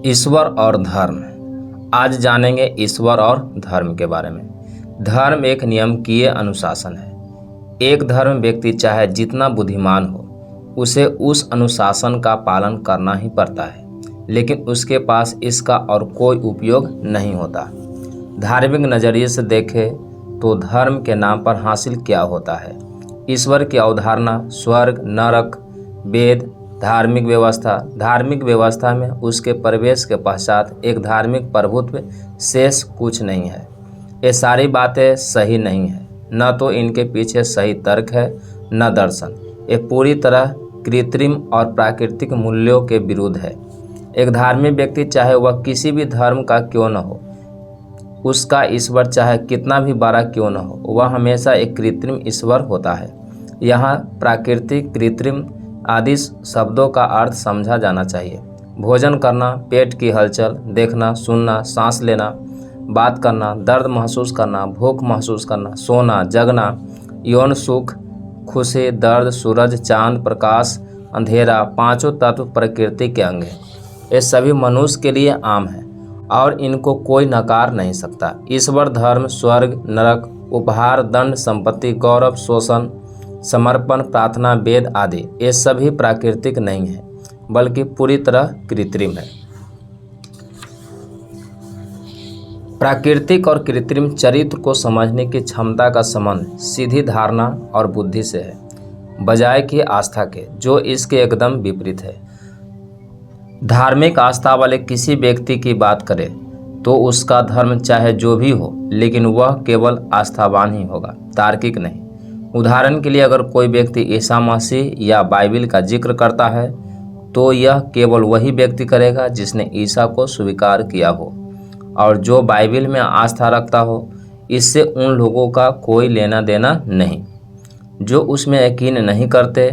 ईश्वर और धर्म। आज जानेंगे ईश्वर और धर्म के बारे में। धर्म एक नियमकीय अनुशासन है। एक धर्म व्यक्ति चाहे जितना बुद्धिमान हो, उसे उस अनुशासन का पालन करना ही पड़ता है, लेकिन उसके पास इसका और कोई उपयोग नहीं होता। धार्मिक नज़रिए से देखें तो धर्म के नाम पर हासिल क्या होता है? ईश्वर की अवधारणा, स्वर्ग, नरक, वेद, धार्मिक व्यवस्था में उसके प्रवेश के पश्चात एक धार्मिक प्रभुत्व शेष कुछ नहीं है। ये सारी बातें सही नहीं है, न तो इनके पीछे सही तर्क है न दर्शन। ये पूरी तरह कृत्रिम और प्राकृतिक मूल्यों के विरुद्ध है। एक धार्मिक व्यक्ति चाहे वह किसी भी धर्म का क्यों न हो, उसका ईश्वर चाहे कितना भी बड़ा क्यों न हो, वह हमेशा एक कृत्रिम ईश्वर होता है। यहाँ प्राकृतिक, कृत्रिम आदि शब्दों का अर्थ समझा जाना चाहिए। भोजन करना, पेट की हलचल, देखना, सुनना, सांस लेना, बात करना, दर्द महसूस करना, भूख महसूस करना, सोना, जगना, यौन सुख, खुशी, दर्द, सूरज, चांद, प्रकाश, अंधेरा, पांचों तत्व प्रकृति के अंग हैं। ये सभी मनुष्य के लिए आम है और इनको कोई नकार नहीं सकता। ईश्वर, धर्म, स्वर्ग, नरक, उपहार, दंड, संपत्ति, गौरव, शोषण, समर्पण, प्रार्थना, वेद आदि ये सभी प्राकृतिक नहीं है, बल्कि पूरी तरह कृत्रिम है। प्राकृतिक और कृत्रिम चरित्र को समझने की क्षमता का संबंध सीधी धारणा और बुद्धि से है, बजाय कि आस्था के, जो इसके एकदम विपरीत है। धार्मिक आस्था वाले किसी व्यक्ति की बात करें तो उसका धर्म चाहे जो भी हो, लेकिन वह केवल आस्थावान ही होगा, तार्किक नहीं। उदाहरण के लिए, अगर कोई व्यक्ति ईसा मसीह या बाइबिल का जिक्र करता है तो यह केवल वही व्यक्ति करेगा जिसने ईसा को स्वीकार किया हो और जो बाइबिल में आस्था रखता हो। इससे उन लोगों का कोई लेना देना नहीं जो उसमें यकीन नहीं करते।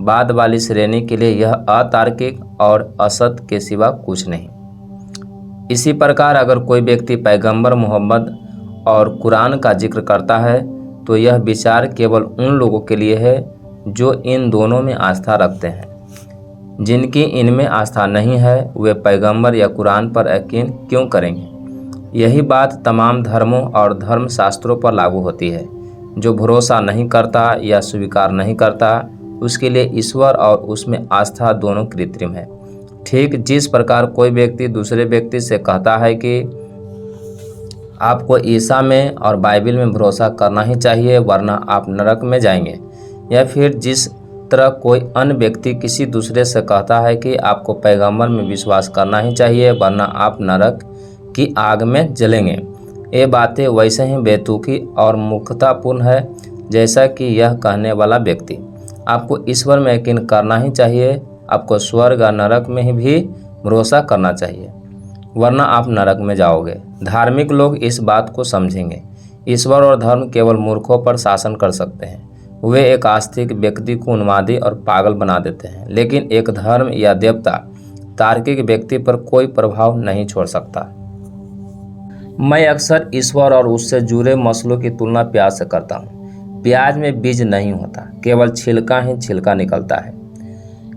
बाद वाली श्रेणी के लिए यह अतार्किक और असत्य के सिवा कुछ नहीं। इसी प्रकार अगर कोई व्यक्ति पैगंबर मोहम्मद और कुरान का जिक्र करता है तो यह विचार केवल उन लोगों के लिए है जो इन दोनों में आस्था रखते हैं। जिनकी इनमें आस्था नहीं है वे पैगंबर या कुरान पर यकीन क्यों करेंगे? यही बात तमाम धर्मों और धर्म शास्त्रों पर लागू होती है। जो भरोसा नहीं करता या स्वीकार नहीं करता, उसके लिए ईश्वर और उसमें आस्था दोनों कृत्रिम है। ठीक जिस प्रकार कोई व्यक्ति दूसरे व्यक्ति से कहता है कि आपको ईसा में और बाइबिल में भरोसा करना ही चाहिए वरना आप नरक में जाएंगे, या फिर जिस तरह कोई अन्य व्यक्ति किसी दूसरे से कहता है कि आपको पैगंबर में विश्वास करना ही चाहिए वरना आप नरक की आग में जलेंगे, ये बातें वैसे ही बेतुकी और मूर्खतापूर्ण है जैसा कि यह कहने वाला व्यक्ति। आपको ईश्वर में यकीन करना ही चाहिए, आपको स्वर्ग और नरक में भी भरोसा करना चाहिए वरना आप नरक में जाओगे। धार्मिक लोग इस बात को समझेंगे। ईश्वर और धर्म केवल मूर्खों पर शासन कर सकते हैं। वे एक आस्तिक व्यक्ति को उन्मादी और पागल बना देते हैं, लेकिन एक धर्म या देवता तार्किक व्यक्ति पर कोई प्रभाव नहीं छोड़ सकता। मैं अक्सर ईश्वर और उससे जुड़े मसलों की तुलना प्याज से करता हूँ। प्याज में बीज नहीं होता, केवल छिलका ही छिलका निकलता है।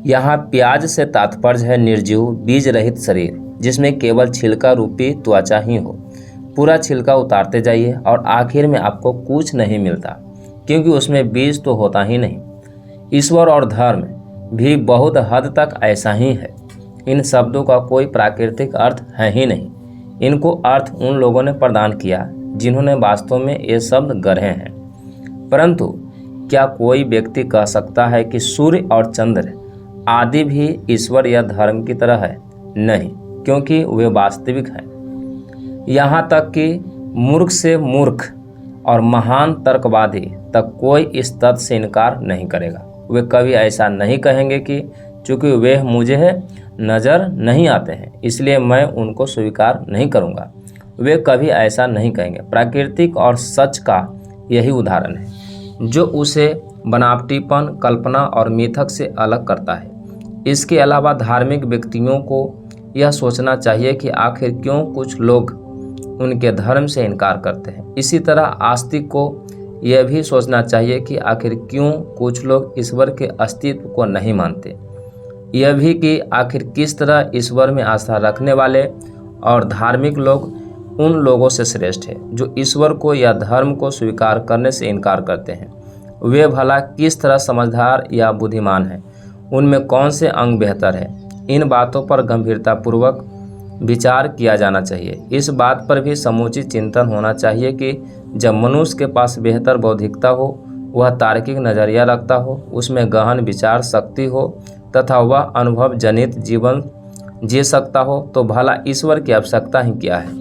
यहाँ प्याज से तात्पर्य है निर्जीव, बीज रहित शरीर जिसमें केवल छिलका रूपी त्वचा ही हो। पूरा छिलका उतारते जाइए और आखिर में आपको कुछ नहीं मिलता, क्योंकि उसमें बीज तो होता ही नहीं। ईश्वर और धर्म भी बहुत हद तक ऐसा ही है। इन शब्दों का कोई प्राकृतिक अर्थ है ही नहीं। इनको अर्थ उन लोगों ने प्रदान किया जिन्होंने वास्तव में ये शब्द गढ़े हैं। परंतु क्या कोई व्यक्ति कह सकता है कि सूर्य और चंद्र आदि भी ईश्वर या धर्म की तरह है? नहीं, क्योंकि वे वास्तविक हैं। यहाँ तक कि मूर्ख से मूर्ख और महान तर्कवादी तक कोई इस तथ्य से इनकार नहीं करेगा। वे कभी ऐसा नहीं कहेंगे कि चूंकि वे मुझे नज़र नहीं आते हैं इसलिए मैं उनको स्वीकार नहीं करूँगा। वे कभी ऐसा नहीं कहेंगे। प्राकृतिक और सच का यही उदाहरण है जो उसे बनावटीपन, कल्पना और मिथक से अलग करता है। इसके अलावा धार्मिक व्यक्तियों को यह सोचना चाहिए कि आखिर क्यों कुछ लोग उनके धर्म से इनकार करते हैं। इसी तरह आस्तिक को यह भी सोचना चाहिए कि आखिर क्यों कुछ लोग ईश्वर के अस्तित्व को नहीं मानते। यह भी कि आखिर किस तरह ईश्वर में आस्था रखने वाले और धार्मिक लोग उन लोगों से श्रेष्ठ है जो ईश्वर को या धर्म को स्वीकार करने से इनकार करते हैं। वे भला किस तरह समझदार या बुद्धिमान हैं, उनमें कौन से अंग बेहतर है। इन बातों पर गंभीरतापूर्वक विचार किया जाना चाहिए। इस बात पर भी समुचित चिंतन होना चाहिए कि जब मनुष्य के पास बेहतर बौद्धिकता हो, वह तार्किक नज़रिया रखता हो, उसमें गहन विचार शक्ति हो तथा वह अनुभव जनित जीवन जी सकता हो, तो भला ईश्वर की आवश्यकता ही क्या है।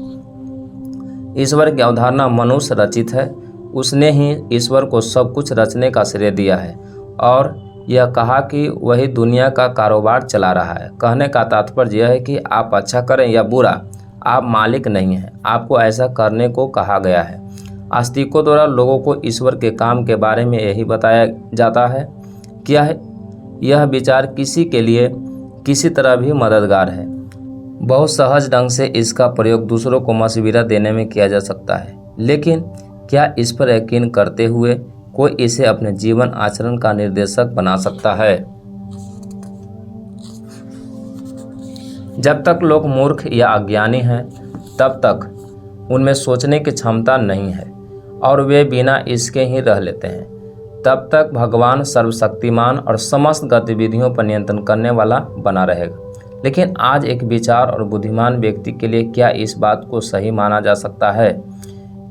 ईश्वर की अवधारणा मनुष्य रचित है। उसने ही ईश्वर को सब कुछ रचने का श्रेय दिया है और यह कहा कि वही दुनिया का कारोबार चला रहा है। कहने का तात्पर्य यह है कि आप अच्छा करें या बुरा, आप मालिक नहीं हैं, आपको ऐसा करने को कहा गया है। आस्तिकों द्वारा लोगों को ईश्वर के काम के बारे में यही बताया जाता है। क्या है यह विचार किसी के लिए किसी तरह भी मददगार है। बहुत सहज ढंग से इसका प्रयोग दूसरों को मशविरा देने में किया जा सकता है, लेकिन क्या इस पर यकीन करते हुए कोई इसे अपने जीवन आचरण का निर्देशक बना सकता है। जब तक लोग मूर्ख या अज्ञानी हैं, तब तक उनमें सोचने की क्षमता नहीं है और वे बिना इसके ही रह लेते हैं। तब तक भगवान सर्वशक्तिमान और समस्त गतिविधियों पर नियंत्रण करने वाला बना रहेगा। लेकिन आज एक विचार और बुद्धिमान व्यक्ति के लिए क्या इस बात को सही माना जा सकता है?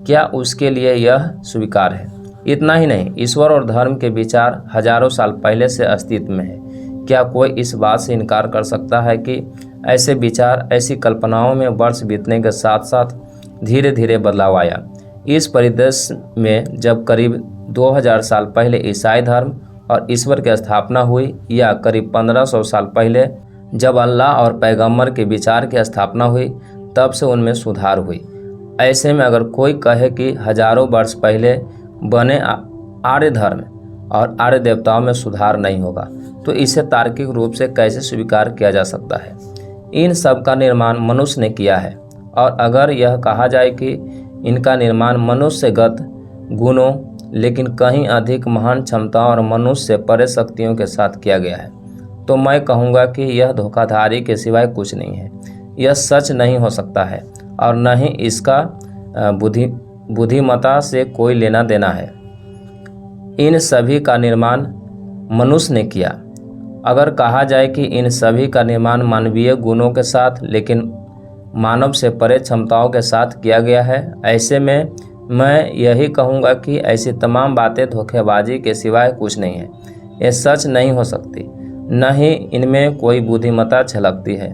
क्या उसके लिए यह स्वीकार है? इतना ही नहीं, ईश्वर और धर्म के विचार हजारों साल पहले से अस्तित्व में है। क्या कोई इस बात से इनकार कर सकता है कि ऐसे विचार, ऐसी कल्पनाओं में वर्ष बीतने के साथ साथ धीरे धीरे बदलाव आया। इस परिदृश्य में जब करीब 2000 साल पहले ईसाई धर्म और ईश्वर की स्थापना हुई, या करीब 1500 साल पहले जब अल्लाह और पैगंबर के विचार की स्थापना हुई, तब से उनमें सुधार हुई। ऐसे में अगर कोई कहे कि हजारों वर्ष पहले बने आर्य धर्म और आर्य देवताओं में सुधार नहीं होगा, तो इसे तार्किक रूप से कैसे स्वीकार किया जा सकता है। इन सब का निर्माण मनुष्य ने किया है, और अगर यह कहा जाए कि इनका निर्माण मनुष्यगत गुणों लेकिन कहीं अधिक महान क्षमताओं और मनुष्य से परे शक्तियों के साथ किया गया है, तो मैं कहूँगा कि यह धोखाधड़ी के सिवाय कुछ नहीं है। यह सच नहीं हो सकता है और न ही इसका बुद्धिमत्ता से कोई लेना देना है। इन सभी का निर्माण मनुष्य ने किया। अगर कहा जाए कि इन सभी का निर्माण मानवीय गुणों के साथ लेकिन मानव से परे क्षमताओं के साथ किया गया है, ऐसे में मैं यही कहूँगा कि ऐसी तमाम बातें धोखेबाजी के सिवाय कुछ नहीं है। ये सच नहीं हो सकती, न ही इनमें कोई बुद्धिमत्ता झलकती है।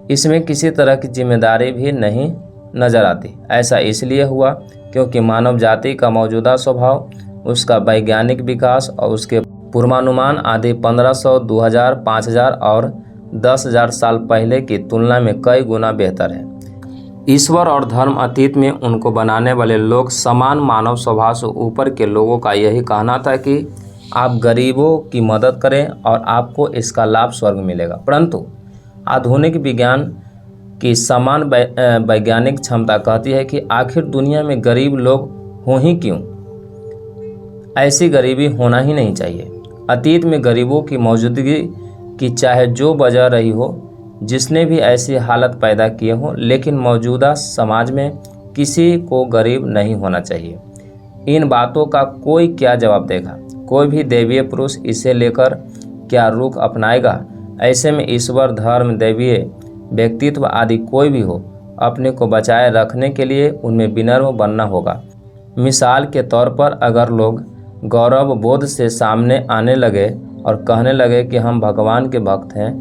इसमें किसी तरह की जिम्मेदारी भी नहीं नजर आती। ऐसा इसलिए हुआ क्योंकि मानव जाति का मौजूदा स्वभाव, उसका वैज्ञानिक विकास और उसके पूर्वानुमान आदि 1500, 2000, 5000 और 10,000 साल पहले की तुलना में कई गुना बेहतर है। ईश्वर और धर्म अतीत में उनको बनाने वाले लोग समान मानव स्वभाव से ऊपर के लोगों का यही कहना था कि आप गरीबों की मदद करें और आपको इसका लाभ स्वर्ग मिलेगा। परंतु आधुनिक विज्ञान की समान वैज्ञानिक क्षमता कहती है कि आखिर दुनिया में गरीब लोग हों ही क्यों। ऐसी गरीबी होना ही नहीं चाहिए। अतीत में गरीबों की मौजूदगी की चाहे जो वजह रही हो, जिसने भी ऐसी हालत पैदा किए हों, लेकिन मौजूदा समाज में किसी को गरीब नहीं होना चाहिए। इन बातों का कोई क्या जवाब देगा? कोई भी दैवीय पुरुष इसे लेकर क्या रुख अपनाएगा? ऐसे में ईश्वर, धर्म, दैवीय व्यक्तित्व आदि कोई भी हो, अपने को बचाए रखने के लिए उनमें विनम्र बनना होगा। मिसाल के तौर पर अगर लोग गौरव बोध से सामने आने लगे और कहने लगे कि हम भगवान के भक्त हैं,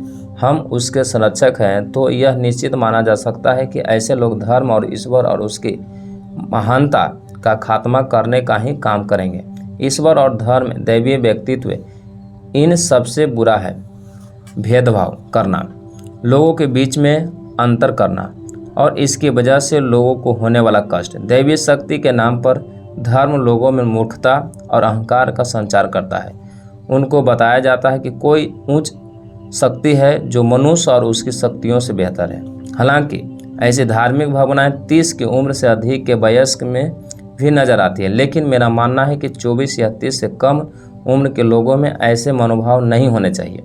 हम उसके संरक्षक हैं, तो यह निश्चित माना जा सकता है कि ऐसे लोग धर्म और ईश्वर और उसकी महानता का खात्मा करने का ही काम करेंगे। ईश्वर और धर्म, दैवीय व्यक्तित्व, इन सबसे बुरा है भेदभाव करना, लोगों के बीच में अंतर करना और इसकी वजह से लोगों को होने वाला कष्ट। दैवीय शक्ति के नाम पर धर्म लोगों में मूर्खता और अहंकार का संचार करता है। उनको बताया जाता है कि कोई उच्च शक्ति है जो मनुष्य और उसकी शक्तियों से बेहतर है। हालांकि ऐसी धार्मिक भावनाएं 30 की उम्र से अधिक के वयस्क में भी नजर आती है, लेकिन मेरा मानना है कि 24 या 30 से कम उम्र के लोगों में ऐसे मनोभाव नहीं होने चाहिए।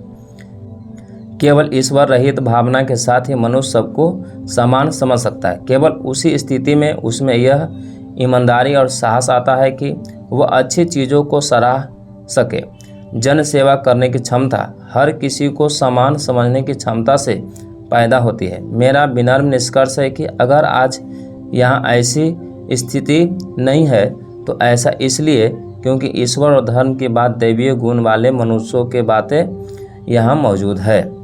केवल ईश्वर रहित भावना के साथ ही मनुष्य सबको समान समझ सकता है। केवल उसी स्थिति में उसमें यह ईमानदारी और साहस आता है कि वह अच्छी चीज़ों को सराह सके। जन सेवा करने की क्षमता हर किसी को समान समझने की क्षमता से पैदा होती है। मेरा विनम्र निष्कर्ष है कि अगर आज यहाँ ऐसी स्थिति नहीं है तो ऐसा इसलिए क्योंकि ईश्वर और धर्म की बात दैवीय गुण वाले मनुष्यों के बातें यहाँ मौजूद है।